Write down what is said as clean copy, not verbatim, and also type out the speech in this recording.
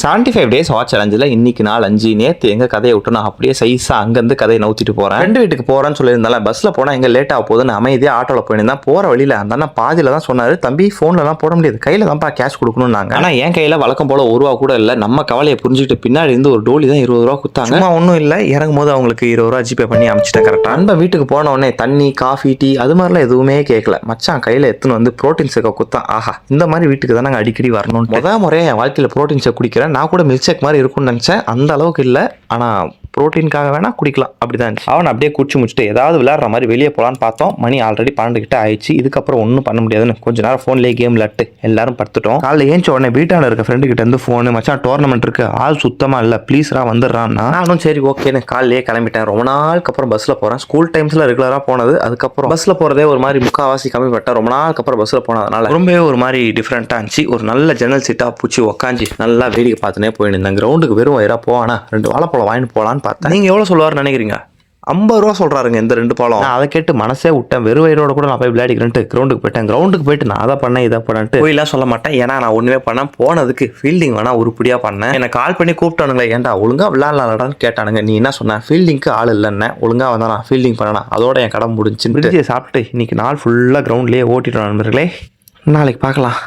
75 days watch சேலஞ்சில் இன்னைக்கு நாள் 5 நேற்று எங்கள் கதையை விட்டு நான் அப்படியே சைஸாக அங்கேருந்து கதையை நவுத்திட்டு போகிறேன். ரெண்டு வீட்டுக்கு போகிறேன்னு சொல்லியிருந்தால பஸ்ஸில் போனால் எங்கே லேட் ஆக போகுதுன்னு அமைதியாக ஆட்டோவில் போயிருந்தேன். போகிற வழியில் அந்த அண்ணா பாதியில் தான் சொன்னார், தம்பி ஃபோன்லலாம் போட முடியாது, கையில் தான்ப்பா கேஷ் கொடுக்கணும்னாங்க. ஆனால் என் கையில் வழக்கம் போல் 1 ரூபா கூட இல்லை. நம்ம கவலையை புரிஞ்சுட்டு பின்னாடி இருந்து ஒரு டோலி தான் 20 ரூபா கொடுத்தாங்க. சும்மா ஒன்றும் இல்லை, இறங்கும் போது அவங்களுக்கு 20 ரூபா ஜிபே பண்ணி அனுப்பிச்சிட்டேன். கரெக்டாக நண்பன் வீட்டுக்கு போன உடனே தண்ணி காஃபி டீ அது மாதிரிலாம் எதுவுமே கேட்கல. மச்சான் கையில் எடுத்துன்னு வந்து ப்ரோட்டீன் ஷேக்கை குத்தான். ஆஹா, இந்த மாதிரி வீட்டுக்கு தான் நாங்கள் அடிக்கடி வரணும். முதல் முறையாக என் வாழ்க்கையில் ப்ரோட்டீன் ஷேக் குடிக்கிறேன். நான் கூட மில்க் ஷேக் மாதிரி இருக்கும்னு நினச்சேன், அந்த அளவுக்கு இல்லை. ஆனால் ப்ரோட்டீனுக்காக வேணா குடிக்கலாம், அப்படி தான் இருந்துச்சு. அவன் அப்படியே குடிச்சு முடிச்சுட்டு ஏதாவது விளையாடுற மாதிரி வெளியே போகலான்னு பார்த்தோம். மணி ஆல்ரெடி 12 கிட்ட ஆயிடுச்சு. இதுக்கப்புறம் ஒன்றும் பண்ண முடியாதுன்னு கொஞ்ச நேரம் ஃபோன்லேயே கேம் விளையாட்டு எல்லாரும் படுத்துட்டோம். காலையில் ஏஞ்சி உடனே வீட்டான இருக்க ஃப்ரெண்டு கிட்ட இருந்து ஃபோனு, மச்சான் டோர்னமெண்ட் இருக்கு, ஆள் சுத்தமாக இல்லை, ப்ளீஸ்ரா வந்துடுறான்னா. நானும் சரி ஓகேன்னு காலையிலே கிளம்பிட்டேன். ரொம்ப நாளுக்கு அப்புறம் பஸ்ஸில் போகிறேன். ஸ்கூல் டைம்ஸில் ரெகுலராக போனது, அதுக்கப்புறம் பஸ்ஸில் போகிறதே ஒரு மாதிரி முக்கால்வாசி கம்மி பண்ணிட்டேன். ரொம்ப நாளுக்கு அப்புறம் பஸ்ஸில் போனதுனால ரொம்பவே ஒரு மாதிரி டிஃப்ரெண்ட்டாக இருந்துச்சு. ஒரு நல்ல ஜன்னல் சீட்டாக பூச்சி உக்காஞ்சி நல்லா வேடிக்கை பார்த்துனே போயிருந்தேன். கிரவுண்டுக்கு வெறும் வயிறாக போவானா 2 வாழைப்பழம் வாங்கிட்டு போகலான்னு பார்த்தேன். நீங்கள் எவ்வளோ சொல்லுவார் நினைக்கிறீங்க? 50 ரூபா சொல்கிறாருங்க இந்த 2 பழம். நான் அதை கேட்டு மனசே விட்டேன். வெறும் வயிறோட கூட நான் போய் விளையாடிக்கிறேன்ட்டு கிரவுண்டுக்கு போயிட்டேன். கிரவுண்டுக்கு போயிட்டு நான் அதை பண்ணேன் இதை பண்ணேன்ட்டு போயிலாம் சொல்ல மாட்டேன். ஏன்னா நான் ஒன்றுமே பண்ணேன். போனதுக்கு ஃபீல்டிங் வேணா உருப்படியாக பண்ணேன். என்னை கால் பண்ணி கூப்பிட்டானுங்களே, ஏன்டா ஒழுங்காக விளையாடலாடான்னு கேட்டானுங்க. நீ என்ன சொன்ன? ஃபீல்டிங்க்கு ஆள் இல்லைன்னு. ஒழுங்காக வந்தா நான் ஃபீல்டிங் பண்ணேன், அதோட என் கடை முடிஞ்சுன்னு சாப்பிட்டு இன்னைக்கு நாள் ஃபுல்லாக கிரவுண்ட்லேயே ஓட்டிட்டோம் நண்பர்களே. நாளைக்கு பார்க்கலாம்.